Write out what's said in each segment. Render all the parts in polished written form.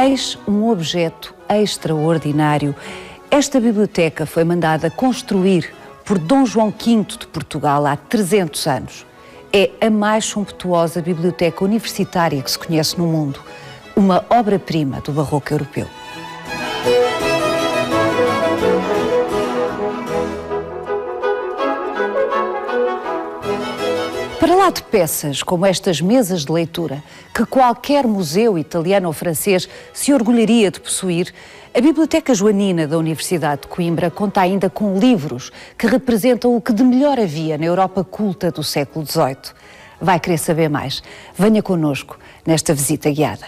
Eis um objeto extraordinário. Esta biblioteca foi mandada construir por Dom João V de Portugal há 300 anos. É a mais sumptuosa biblioteca universitária que se conhece no mundo. Uma obra-prima do barroco europeu. Para lá de peças como estas mesas de leitura, que qualquer museu italiano ou francês se orgulharia de possuir, a Biblioteca Joanina da Universidade de Coimbra conta ainda com livros que representam o que de melhor havia na Europa culta do século XVIII. Vai querer saber mais? Venha connosco nesta visita guiada.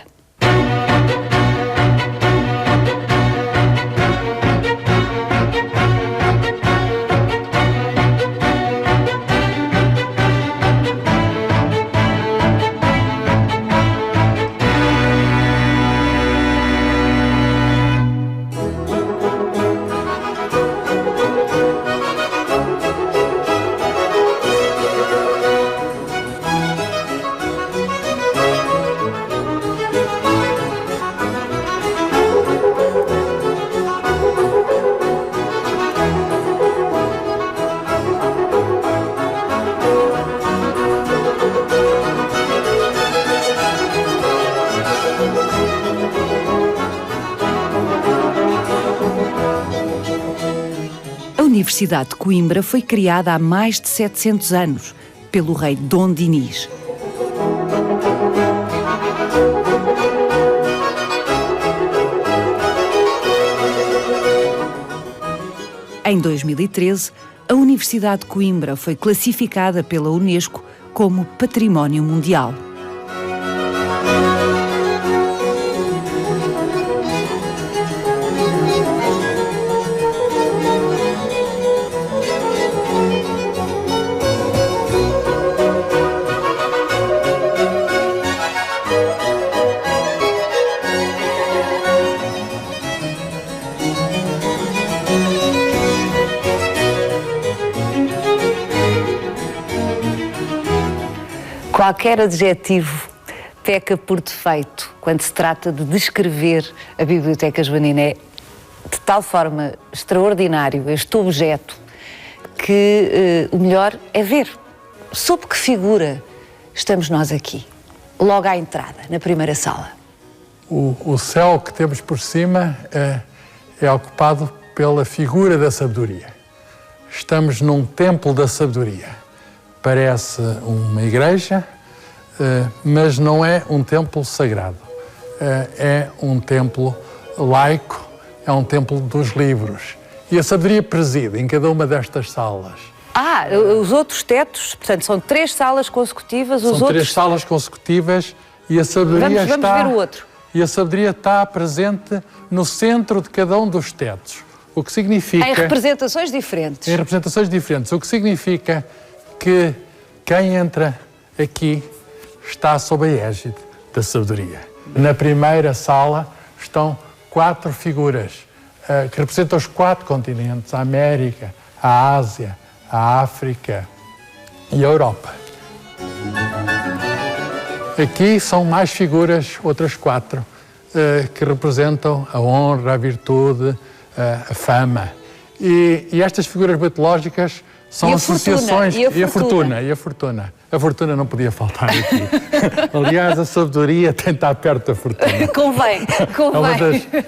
A Universidade de Coimbra foi criada há mais de 700 anos pelo rei Dom Dinis. Em 2013, a Universidade de Coimbra foi classificada pela Unesco como Património Mundial. Qualquer adjetivo peca por defeito quando se trata de descrever a Biblioteca Joanina. É de tal forma extraordinário este objeto que o melhor é ver. Sob que figura estamos nós aqui? Logo à entrada, na primeira sala. O céu que temos por cima é ocupado pela figura da sabedoria. Estamos num templo da sabedoria. Parece uma igreja, mas não é um templo sagrado. É um templo laico, é um templo dos livros. E a sabedoria preside em cada uma destas salas. Os outros tetos, portanto, são 3 salas consecutivas. São 3 salas consecutivas e a sabedoria vamos ver o outro. E a sabedoria está presente no centro de cada um dos tetos. O que significa... Em representações diferentes. Em representações diferentes. O que significa que quem entra aqui está sob a égide da sabedoria. Na primeira sala estão 4 figuras que representam os 4 continentes, a América, a Ásia, a África e a Europa. Aqui são mais figuras, outras 4, que representam a honra, a virtude, a fama. E estas figuras mitológicas são associações... E a fortuna. E a fortuna. A fortuna não podia faltar aqui. Aliás, a sabedoria tem de estar perto da fortuna. Convém.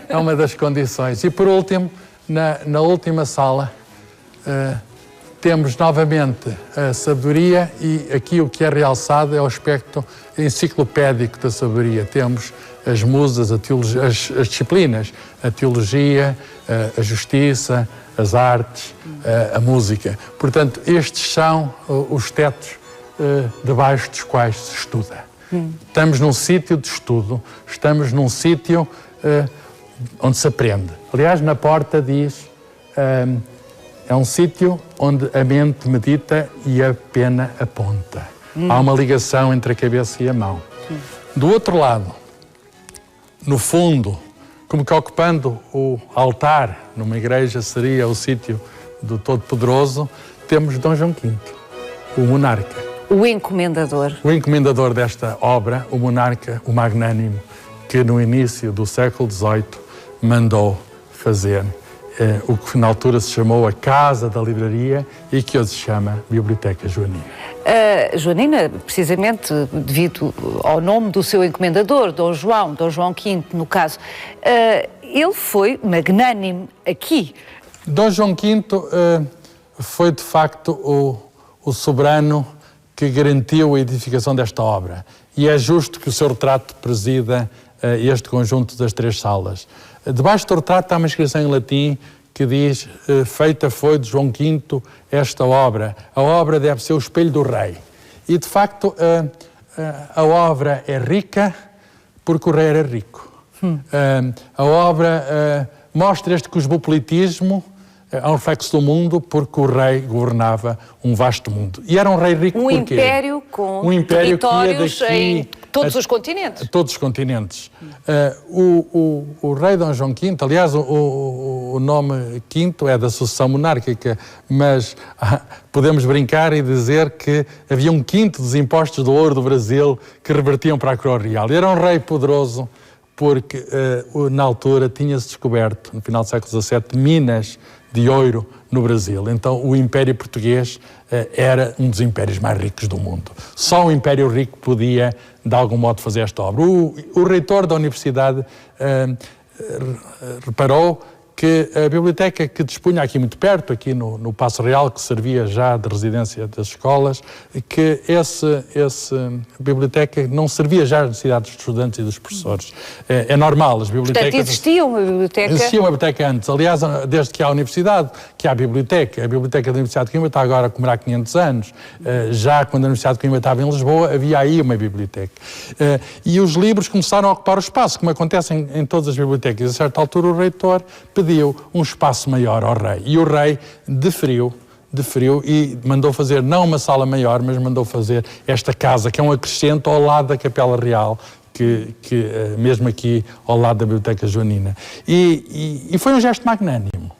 É uma das condições. E por último, na última sala, temos novamente a sabedoria e aqui o que é realçado é o aspecto enciclopédico da sabedoria. Temos as musas, as disciplinas, a teologia, a justiça, as artes, a música. Portanto, estes são os tetos debaixo dos quais se estuda. Estamos num sítio de estudo, estamos num sítio onde se aprende. Aliás, na porta diz, é um sítio onde a mente medita e a pena aponta. Há uma ligação entre a cabeça e a mão. Do outro lado, no fundo, como que ocupando o altar, numa igreja seria o sítio do Todo-Poderoso, temos Dom João V, o monarca. O encomendador. O encomendador desta obra, o monarca, o magnânimo, que no início do século XVIII mandou fazer o que na altura se chamou a Casa da Livraria e que hoje se chama Biblioteca Joanina. Joanina, precisamente devido ao nome do seu encomendador, Dom João V, no caso, ele foi magnânime aqui. Dom João V foi de facto o soberano que garantiu a edificação desta obra e é justo que o seu retrato presida este conjunto das 3 salas. Debaixo do retrato há uma inscrição em latim que diz: feita foi de João V esta obra. A obra deve ser o espelho do rei. E, de facto, a obra é rica porque o rei era rico. A obra mostra este cosmopolitismo, é um reflexo do mundo, porque o rei governava um vasto mundo. E era um rei rico porque... Império com territórios em todos os continentes. Todos os continentes. O rei Dom João V, aliás, o nome Quinto é da sucessão monárquica, mas podemos brincar e dizer que havia 1/5 dos impostos do ouro do Brasil que revertiam para a coroa real. Era um rei poderoso porque, na altura, tinha-se descoberto, no final do século XVII, minas de ouro no Brasil. Então, o Império Português era um dos impérios mais ricos do mundo. Só um império rico podia, de algum modo, fazer esta obra. O reitor da universidade reparou que a biblioteca que dispunha aqui muito perto, aqui no Paço Real, que servia já de residência das escolas, que essa biblioteca não servia já às necessidades dos estudantes e dos professores. É normal, as bibliotecas... Portanto, existia uma biblioteca... Existia uma biblioteca antes. Aliás, desde que há a universidade, que há a biblioteca. A biblioteca da Universidade de Coimbra está agora a comemorar 500 anos. Já quando a Universidade de Coimbra estava em Lisboa, havia aí uma biblioteca. E os livros começaram a ocupar o espaço, como acontece em todas as bibliotecas. A certa altura, o reitor pediu um espaço maior ao rei. E o rei deferiu e mandou fazer não uma sala maior, mas mandou fazer esta casa, que é um acrescento ao lado da Capela Real, que mesmo aqui ao lado da Biblioteca Joanina. E foi um gesto magnânimo.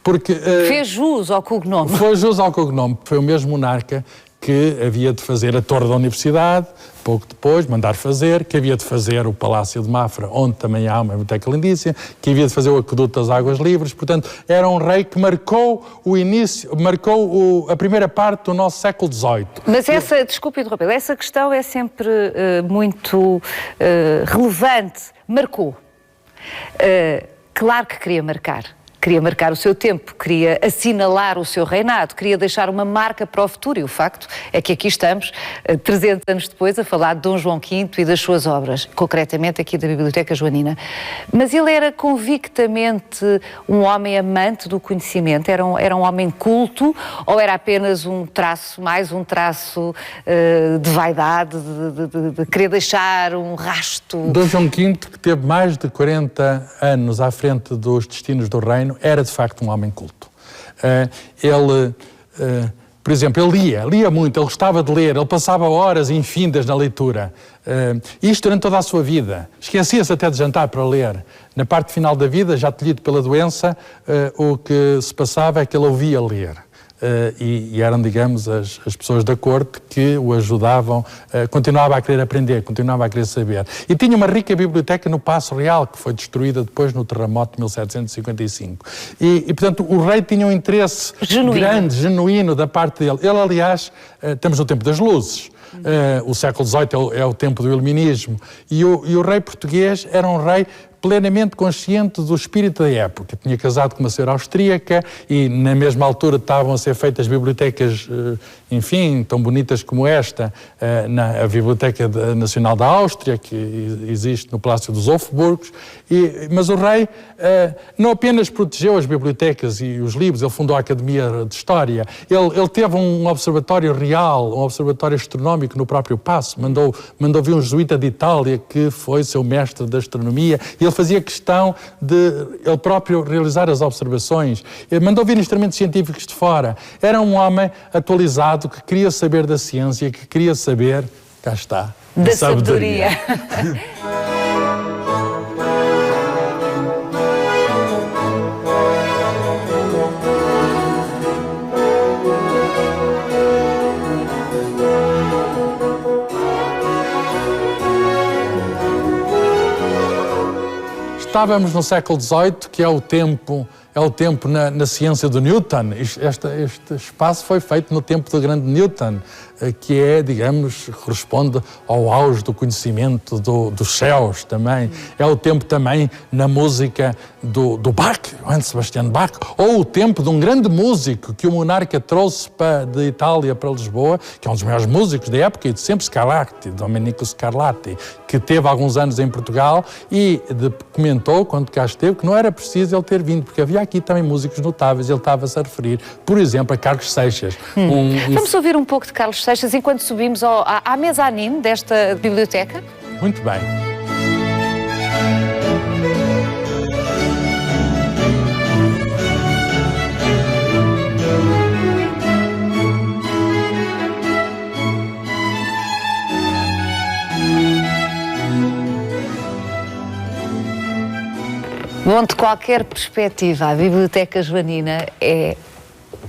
Porque, fez jus ao cognome. Foi jus ao cognome. Foi o mesmo monarca que havia de fazer a Torre da Universidade, pouco depois, mandar fazer, que havia de fazer o Palácio de Mafra, onde também há uma biblioteca lindíssima, que havia de fazer o Aqueduto das Águas Livres. Portanto, era um rei que marcou o início, a primeira parte do nosso século XVIII. Mas desculpe interromper, essa questão é sempre muito relevante. Marcou. Claro que queria marcar o seu tempo, queria assinalar o seu reinado, queria deixar uma marca para o futuro, e o facto é que aqui estamos, 300 anos depois, a falar de Dom João V e das suas obras, concretamente aqui da Biblioteca Joanina. Mas ele era convictamente um homem amante do conhecimento, era um homem culto, ou era apenas mais um traço de vaidade, de querer deixar um rasto? Dom João V, que teve mais de 40 anos à frente dos destinos do reino, era de facto um homem culto. Por exemplo, ele lia muito, ele gostava de ler, ele passava horas infindas na leitura. Isto durante toda a sua vida. Esquecia-se até de jantar para ler. Na parte final da vida, já tolhido pela doença, o que se passava é que ele ouvia ler. E eram, digamos, as pessoas da corte que o ajudavam, continuava a querer aprender, continuava a querer saber. E tinha uma rica biblioteca no Paço Real, que foi destruída depois no terremoto de 1755. E portanto, o rei tinha um interesse grande, genuíno da parte dele. Ele, aliás, estamos no tempo das luzes. O século XVIII é o tempo do iluminismo. E o rei português era um rei plenamente consciente do espírito da época. Tinha casado com uma senhora austríaca e na mesma altura estavam a ser feitas bibliotecas, enfim, tão bonitas como esta, a Biblioteca Nacional da Áustria, que existe no Palácio dos Hofburgos. Mas o rei não apenas protegeu as bibliotecas e os livros, ele fundou a Academia de História, ele teve um observatório real, um observatório astronómico no próprio Paço, mandou vir um jesuíta de Itália que foi seu mestre de astronomia, e ele fazia questão de ele próprio realizar as observações. Ele mandou vir instrumentos científicos de fora. Era um homem atualizado que queria saber da ciência, que queria saber, cá está, da sabedoria. estávamos no século XVIII, que é o tempo na ciência do Newton. Este espaço foi feito no tempo do grande Newton, que é, digamos, corresponde ao auge do conhecimento dos céus também. É o tempo também na música do Bach, Johann Sebastian Bach, ou o tempo de um grande músico que o monarca trouxe de Itália para Lisboa, que é um dos maiores músicos da época e de sempre, Scarlatti, Domenico Scarlatti, que teve alguns anos em Portugal e comentou, quando cá esteve, que não era preciso ele ter vindo, porque havia aqui também músicos notáveis. Ele estava-se a referir, por exemplo, a Carlos Seixas. Vamos ouvir um pouco de Carlos Seixas enquanto subimos à mezanine desta biblioteca? Muito bem. Bom, de qualquer perspectiva, a Biblioteca Joanina é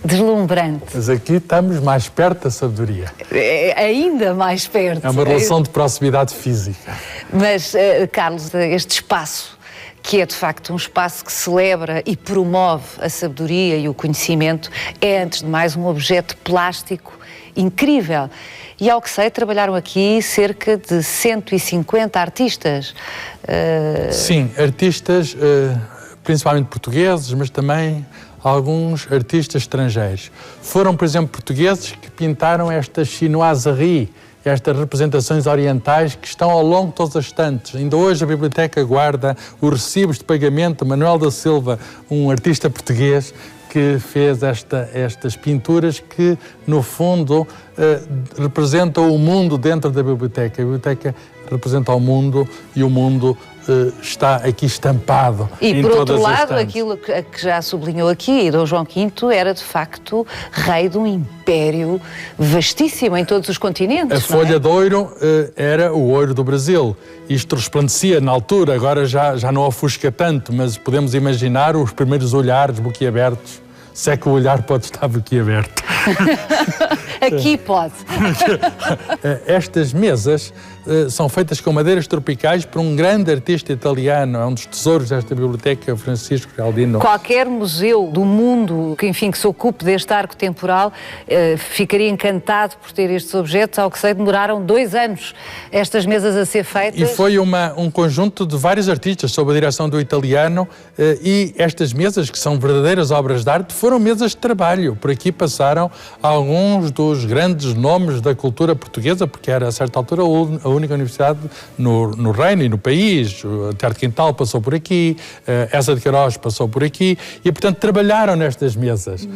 deslumbrante. Mas aqui estamos mais perto da sabedoria. É ainda mais perto. É uma relação de proximidade física. Mas, Carlos, este espaço, que é de facto um espaço que celebra e promove a sabedoria e o conhecimento, é, antes de mais, um objeto plástico incrível. E, ao que sei, trabalharam aqui cerca de 150 artistas. Sim, artistas principalmente portugueses, mas também alguns artistas estrangeiros. Foram, por exemplo, portugueses que pintaram estas chinoiseries, estas representações orientais que estão ao longo de todas as estantes. Ainda hoje a biblioteca guarda os recibos de pagamento de Manuel da Silva, um artista português que fez estas pinturas que, no fundo, representam o mundo dentro da biblioteca. A biblioteca representa o mundo e o mundo está aqui estampado. E, por outro lado, aquilo que já sublinhou aqui, Dom João V era, de facto, rei de um império vastíssimo em todos os continentes. A folha de ouro era o ouro do Brasil. Isto resplandecia na altura, agora já não ofusca tanto, mas podemos imaginar os primeiros olhares boquiabertos. Se é que o olhar pode estar boquiaberto. Aqui pode. Estas mesas são feitas com madeiras tropicais por um grande artista italiano, é um dos tesouros desta biblioteca, Francisco Galdino. Qualquer museu do mundo que se ocupe deste arco temporal ficaria encantado por ter estes objetos. Ao que sei, demoraram 2 anos estas mesas a ser feitas. E foi um conjunto de vários artistas sob a direção do italiano, e estas mesas, que são verdadeiras obras de arte, foram mesas de trabalho. Por aqui passaram alguns dos grandes nomes da cultura portuguesa, porque era, a certa altura, a única universidade no reino e no país. O Terra de Quintal passou por aqui, Essa de Queiroz passou por aqui, e, portanto, trabalharam nestas mesas.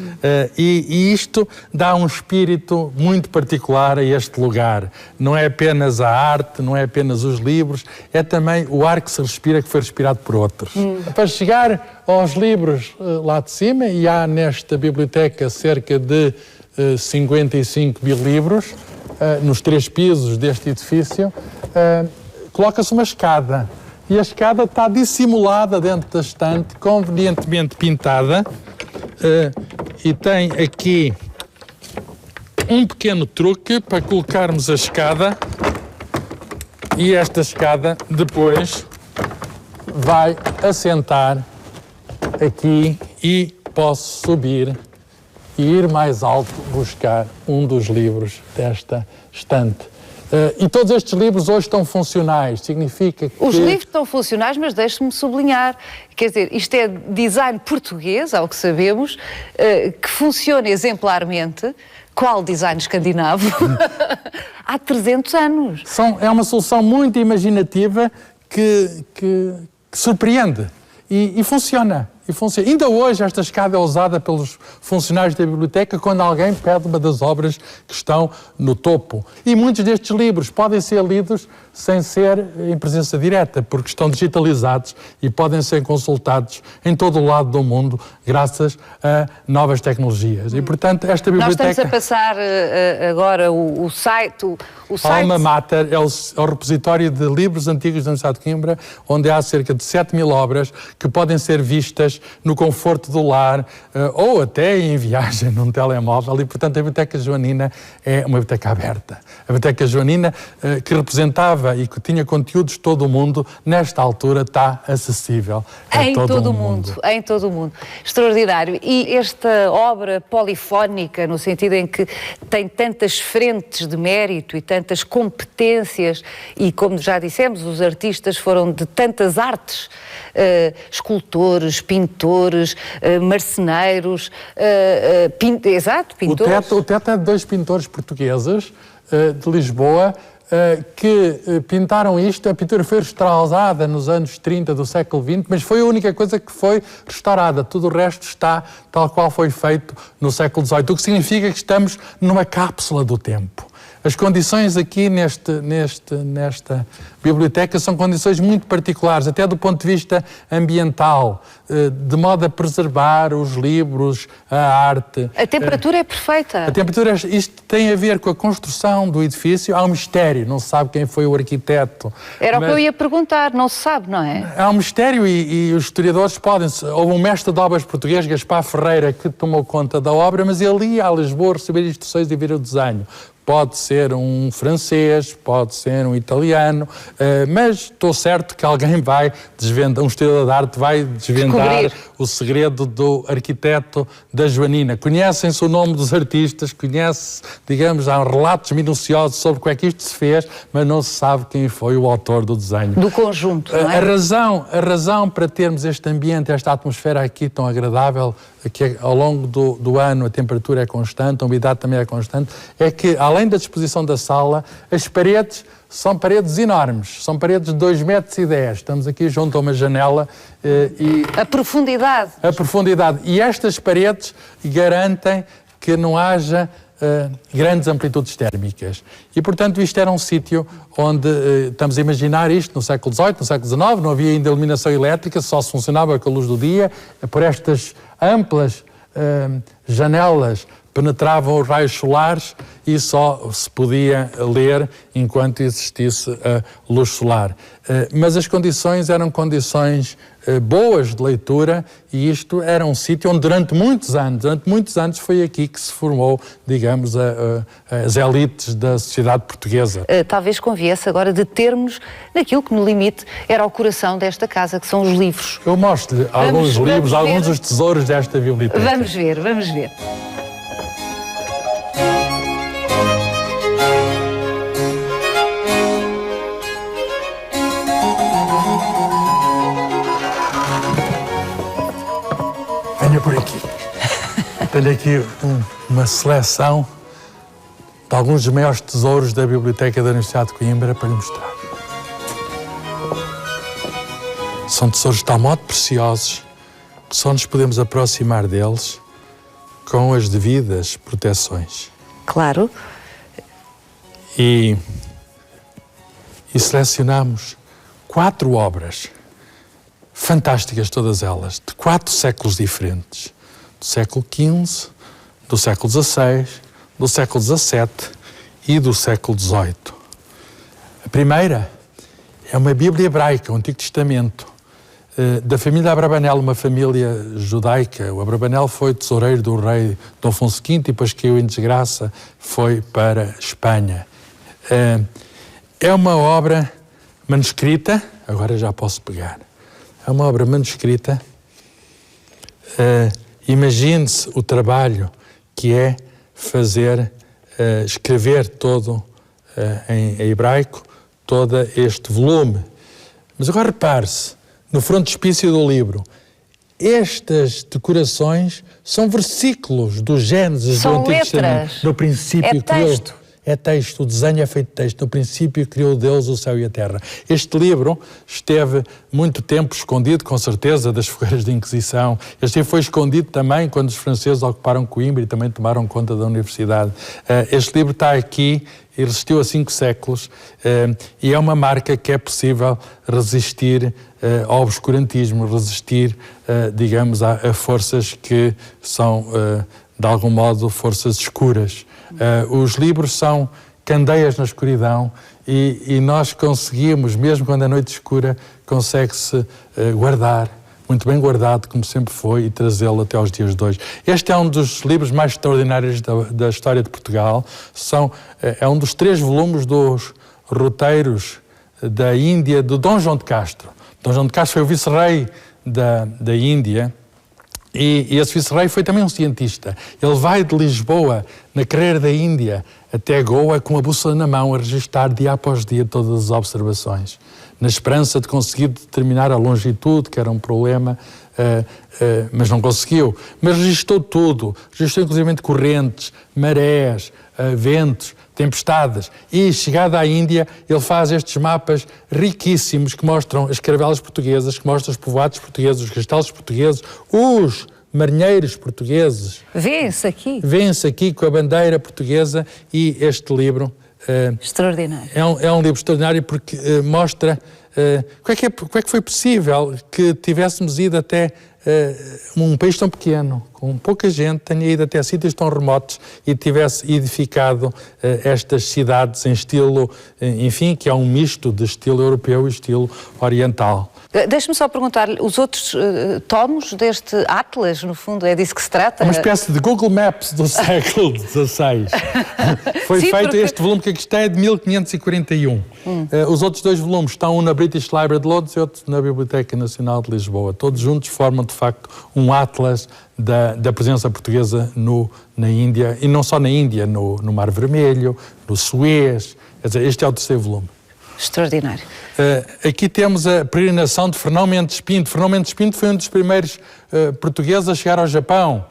E isto dá um espírito muito particular a este lugar. Não é apenas a arte, não é apenas os livros, é também o ar que se respira, que foi respirado por outros. Para chegar aos livros lá de cima, e há nesta biblioteca cerca de 55 mil livros, nos 3 pisos deste edifício, coloca-se uma escada. E a escada está dissimulada dentro da estante, convenientemente pintada, e tem aqui um pequeno truque para colocarmos a escada, e esta escada depois vai assentar aqui e posso subir e ir mais alto buscar um dos livros desta estante. E todos estes livros hoje estão funcionais, significa que... Os livros estão funcionais, mas deixe-me sublinhar, quer dizer, isto é design português, ao que sabemos, que funciona exemplarmente, qual design escandinavo, há 300 anos. É uma solução muito imaginativa que surpreende e funciona. Ainda hoje esta escada é usada pelos funcionários da biblioteca quando alguém pede uma das obras que estão no topo. E muitos destes livros podem ser lidos sem ser em presença direta, porque estão digitalizados e podem ser consultados em todo o lado do mundo graças a novas tecnologias. E, portanto, esta biblioteca... Nós estamos a passar agora o site... Alma Mater é o repositório de livros antigos da Universidade de Coimbra, onde há cerca de 7 mil obras que podem ser vistas fez no conforto do lar ou até em viagem num telemóvel, e portanto a Biblioteca Joanina é uma biblioteca aberta. A Biblioteca Joanina, que representava e que tinha conteúdos de todo o mundo, nesta altura está acessível a todo o mundo. Em todo o mundo. Extraordinário. E esta obra polifónica, no sentido em que tem tantas frentes de mérito e tantas competências, e como já dissemos, os artistas foram de tantas artes, escultores, pintores, marceneiros, pintores. O teto é de 2 pintores portugueses de Lisboa, que pintaram isto. A pintura foi restaurada nos anos 30 do século XX, mas foi a única coisa que foi restaurada. Tudo o resto está tal qual foi feito no século XVIII, o que significa que estamos numa cápsula do tempo. As condições aqui nesta biblioteca são condições muito particulares, até do ponto de vista ambiental, de modo a preservar os livros, a arte. A temperatura é perfeita. A temperatura, isto tem a ver com a construção do edifício. Há um mistério, não se sabe quem foi o arquiteto. Era o que eu ia perguntar, não se sabe, não é? Há um mistério e os historiadores podem... Houve um mestre de obras português, Gaspar Ferreira, que tomou conta da obra, mas ele ia a Lisboa receber instruções e vir o desenho. Pode ser um francês, pode ser um italiano, mas estou certo que alguém vai desvendar, um historiador de arte vai desvendar o segredo do arquiteto da Joanina. Conhecem-se o nome dos artistas, conhece, digamos, há relatos minuciosos sobre como é que isto se fez, mas não se sabe quem foi o autor do desenho. Do conjunto, não é? A razão para termos este ambiente, esta atmosfera aqui tão agradável, que ao longo do ano a temperatura é constante, a umidade também é constante, é que, além da disposição da sala, as paredes são paredes enormes, são paredes de 2,10 metros. Estamos aqui junto a uma janela e... A profundidade. E estas paredes garantem que não haja grandes amplitudes térmicas. E, portanto, isto era um sítio onde, estamos a imaginar isto no século XVIII, no século XIX, não havia ainda iluminação elétrica, só se funcionava com a luz do dia, por estas amplas janelas penetravam os raios solares e só se podia ler enquanto existisse a luz solar. Mas as condições eram condições boas de leitura, e isto era um sítio onde durante muitos anos foi aqui que se formou, digamos, as elites da sociedade portuguesa. Talvez conviesse agora determos naquilo que no limite era o coração desta casa, que são os livros. Eu mostro-lhe alguns livros, alguns dos tesouros desta biblioteca. Vamos ver. Venha por aqui. Tenho aqui uma seleção de alguns dos maiores tesouros da Biblioteca da Universidade de Coimbra para lhe mostrar. São tesouros de tal modo preciosos que só nos podemos aproximar deles com as devidas proteções. Claro. E selecionamos 4 obras fantásticas, todas elas, de 4 séculos diferentes. Do século XV, do século XVI, do século XVII e do século XVIII. A primeira é uma Bíblia hebraica, o Antigo Testamento, da família Abravanel, uma família judaica. O Abravanel foi tesoureiro do rei Dom Afonso V e depois caiu em desgraça, foi para a Espanha. É uma obra manuscrita, agora já posso pegar. É uma obra manuscrita. Imagine-se o trabalho que é escrever todo em hebraico, todo este volume. Mas agora repare-se, no frontispício do livro, estas decorações são versículos do Gênesis, do Antigo Testamento. No princípio é texto, o desenho é feito de texto. No princípio criou Deus o céu e a terra. Este livro esteve muito tempo escondido, com certeza, das fogueiras de Inquisição. Este livro foi escondido também quando os franceses ocuparam Coimbra e também tomaram conta da universidade. Este livro está aqui e resistiu a 5 séculos e é uma marca que é possível resistir ao obscurantismo, resistir, digamos, a forças que são, de algum modo, forças escuras. Os livros são candeias na escuridão e nós conseguimos, mesmo quando a noite escura, consegue-se guardar muito bem guardado, como sempre foi, e trazê-lo até aos dias de hoje. Este é um dos livros mais extraordinários da história de Portugal. É um dos 3 volumes dos roteiros da Índia, do Dom João de Castro. Dom João de Castro foi o vice-rei da Índia, e esse vice-rei foi também um cientista. Ele vai de Lisboa, na carreira da Índia, até Goa, com a bússola na mão, a registar dia após dia todas as observações, na esperança de conseguir determinar a longitude, que era um problema, mas não conseguiu. Mas registou tudo, registrou inclusive correntes, marés, ventos, tempestades. E, chegado à Índia, ele faz estes mapas riquíssimos que mostram as caravelas portuguesas, que mostram os povoados portugueses, os castelos portugueses, os marinheiros portugueses. Vêem-se aqui. Vêem-se aqui com a bandeira portuguesa, e este livro... extraordinário. É um livro extraordinário porque mostra como é que foi possível que tivéssemos ido até um país tão pequeno, com pouca gente, tenha ido até sítios tão remotos e tivesse edificado estas cidades em estilo, enfim, que é um misto de estilo europeu e estilo oriental. Deixe-me só perguntar, os outros tomos deste Atlas, no fundo, é disso que se trata? É uma espécie de Google Maps do século XVI. Foi feito, este volume que aqui está é de 1541. Os outros 2 volumes estão, um na British Library de Londres e outro na Biblioteca Nacional de Lisboa. Todos juntos formam, de facto, um atlas da presença portuguesa na Índia, e não só na Índia, no Mar Vermelho, no Suez. Quer dizer, este é o 3º volume. Extraordinário. Aqui temos a peregrinação de Fernão Mendes Pinto. Fernão Mendes Pinto foi um dos primeiros portugueses a chegar ao Japão.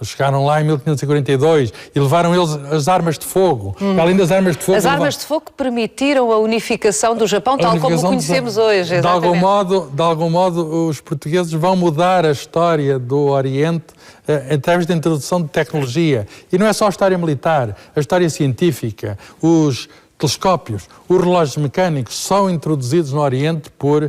Chegaram lá em 1542 e levaram eles as armas de fogo. Além das armas de fogo... As armas de fogo que permitiram a unificação do Japão, tal como o conhecemos hoje. De algum modo, os portugueses vão mudar a história do Oriente em termos de introdução de tecnologia. E não é só a história militar, a história científica, os telescópios, os relógios mecânicos são introduzidos no Oriente por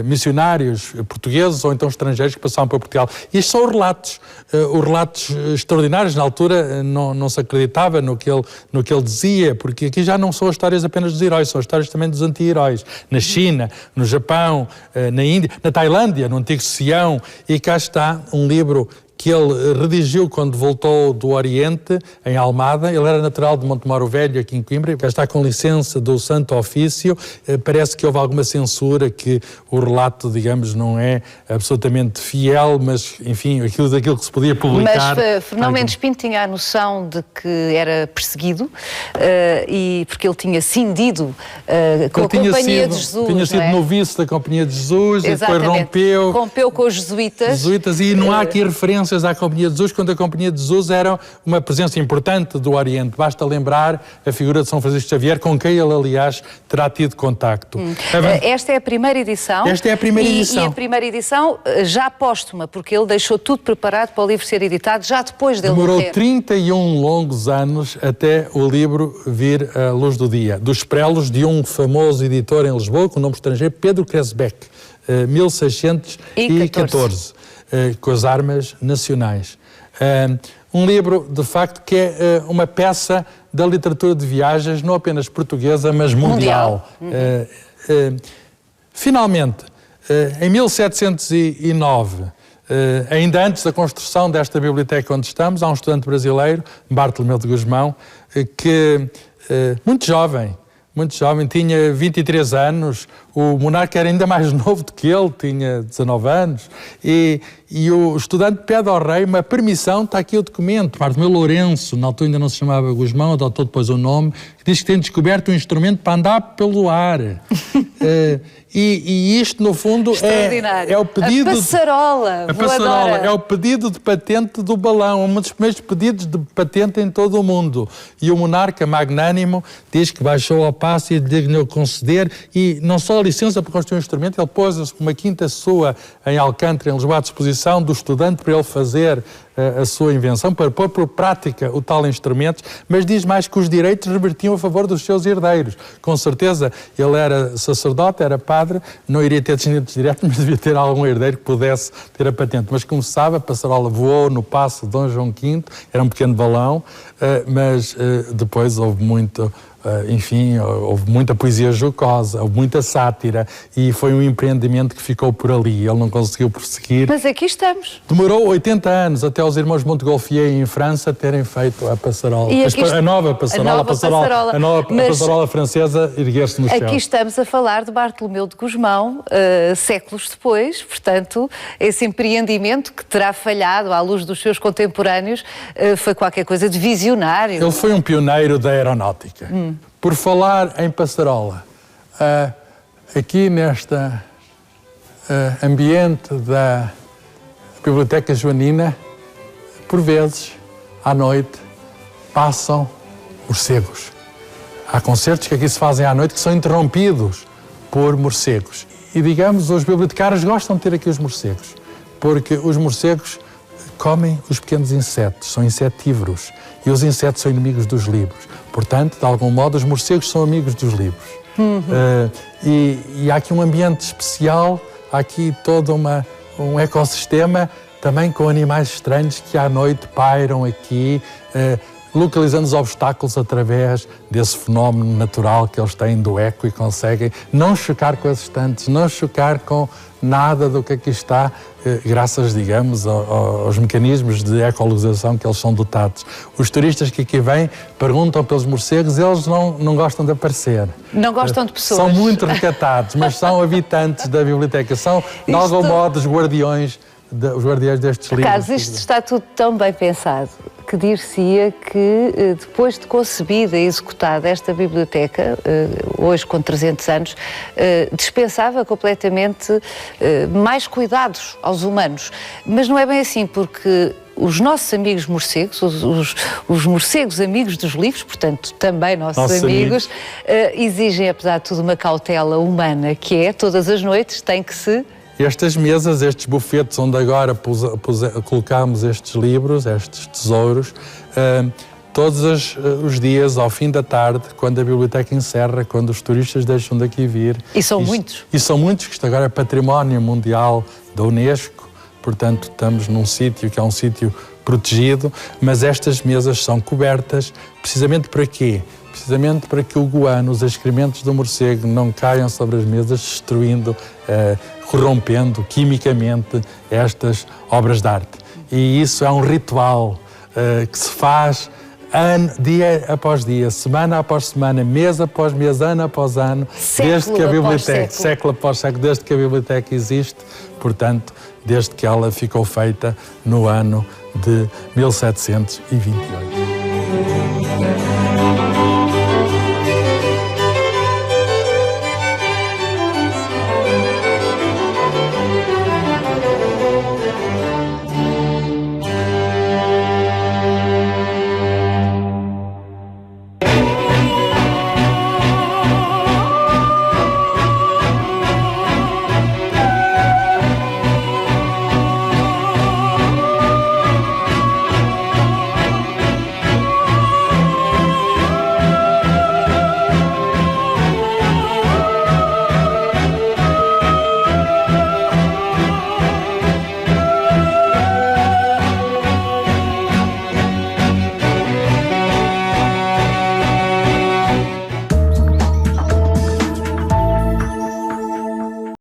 missionários portugueses ou então estrangeiros que passavam por Portugal. E isto são os relatos extraordinários. Na altura não se acreditava no que ele dizia, porque aqui já não são as histórias apenas dos heróis, são as histórias também dos anti-heróis. Na China, no Japão, na Índia, na Tailândia, no antigo Sião. E cá está um livro que ele redigiu quando voltou do Oriente, em Almada. Ele era natural de Montemoro Velho, aqui em Coimbra. Está com licença do Santo Ofício. Parece que houve alguma censura, que o relato, digamos, não é absolutamente fiel, mas, enfim, daquilo que se podia publicar. Mas Fernão Mendes Pinto tinha a noção de que era perseguido, e porque ele tinha cindido com a Companhia de Jesus. Tinha sido noviço da Companhia de Jesus. Exatamente. E depois rompeu com os jesuítas. E não há aqui referência à Companhia de Jesus, quando a Companhia de Jesus era uma presença importante do Oriente. Basta lembrar a figura de São Francisco Xavier, com quem ele, aliás, terá tido contacto. Esta é a primeira edição. Esta é a primeira edição. E a primeira edição já póstuma, porque ele deixou tudo preparado para o livro ser editado já depois dele morrer. Demorou 31 longos anos até o livro vir à luz do dia. Dos prelos de um famoso editor em Lisboa, com nome estrangeiro, Pedro Cresbeck, 1614. Com as armas nacionais. Um livro, de facto, que é uma peça da literatura de viagens, não apenas portuguesa, mas mundial. Finalmente, em 1709, ainda antes da construção desta biblioteca onde estamos, há um estudante brasileiro, Bartolomeu de Gusmão, que, muito jovem, tinha 23 anos, o monarca era ainda mais novo do que ele, tinha 19 anos, e o estudante pede ao rei uma permissão, está aqui o documento, Bartolomeu Lourenço, na altura ainda não se chamava Gusmão, adotou depois o nome, que diz que tem descoberto um instrumento para andar pelo ar. E isto, no fundo, é o pedido... A passarola voadora. É o pedido de patente do balão, um dos primeiros pedidos de patente em todo o mundo. E o monarca magnânimo diz que baixou ao passo e dignou conceder, e não só a licença para construir um instrumento, ele pôs uma quinta sua em Alcântara, em Lisboa, à disposição do estudante para ele fazer a sua invenção, para pôr por prática o tal instrumento, mas diz mais que os direitos revertiam a favor dos seus herdeiros. Com certeza, ele era sacerdote, era padre, não iria ter descendentes diretos, mas devia ter algum herdeiro que pudesse ter a patente. Mas como se sabe, a passarola voou no paço de Dom João V, era um pequeno balão, mas depois houve muito enfim, houve muita poesia jocosa, houve muita sátira e foi um empreendimento que ficou por ali. Ele não conseguiu prosseguir. Mas aqui estamos. Demorou 80 anos até os irmãos Montgolfier em França terem feito a passarola. A nova passarola, a passarola francesa erguer-se no céu. Aqui estamos a falar de Bartolomeu de Gusmão, séculos depois, portanto, esse empreendimento que terá falhado à luz dos seus contemporâneos foi qualquer coisa de visionário. Ele foi um pioneiro da aeronáutica. Por falar em passarola, aqui neste ambiente da Biblioteca Joanina, por vezes, à noite, passam morcegos. Há concertos que aqui se fazem à noite que são interrompidos por morcegos. E, digamos, os bibliotecários gostam de ter aqui os morcegos, porque os morcegos comem os pequenos insetos, são insetívoros, e os insetos são inimigos dos livros. Portanto, de algum modo, os morcegos são amigos dos livros. E há aqui um ambiente especial, há aqui todo um ecossistema, também com animais estranhos que à noite pairam aqui, localizando os obstáculos através desse fenómeno natural que eles têm do eco e conseguem não chocar com as estantes, não chocar com nada do que aqui está, graças, digamos, aos mecanismos de ecolocalização que eles são dotados. Os turistas que aqui vêm perguntam pelos morcegos, eles não gostam de aparecer. Não gostam de pessoas. São muito recatados, mas são habitantes da biblioteca, são, de algum modo, os guardiões destes livros. Carlos, isto está tudo tão bem pensado que dir-se-ia que depois de concebida e executada esta biblioteca, hoje com 300 anos, dispensava completamente mais cuidados aos humanos. Mas não é bem assim, porque os nossos amigos morcegos, os morcegos amigos dos livros, portanto também nossos amigos, exigem, apesar de tudo, uma cautela humana, que é, todas as noites, tem que se... Estas mesas, estes bufetes onde agora colocamos estes livros, estes tesouros, todos os dias, ao fim da tarde, quando a biblioteca encerra, quando os turistas deixam daqui vir... E são muitos. E são muitos, que isto agora é património mundial da Unesco, portanto estamos num sítio que é um sítio protegido, mas estas mesas são cobertas precisamente para quê? Precisamente para que o guano, os excrementos do morcego, não caiam sobre as mesas, destruindo, corrompendo quimicamente estas obras de arte. E isso é um ritual que se faz dia após dia, semana após semana, mês após mês, ano após ano, desde que a biblioteca, século após século, desde que a biblioteca existe, portanto, desde que ela ficou feita no ano de 1728.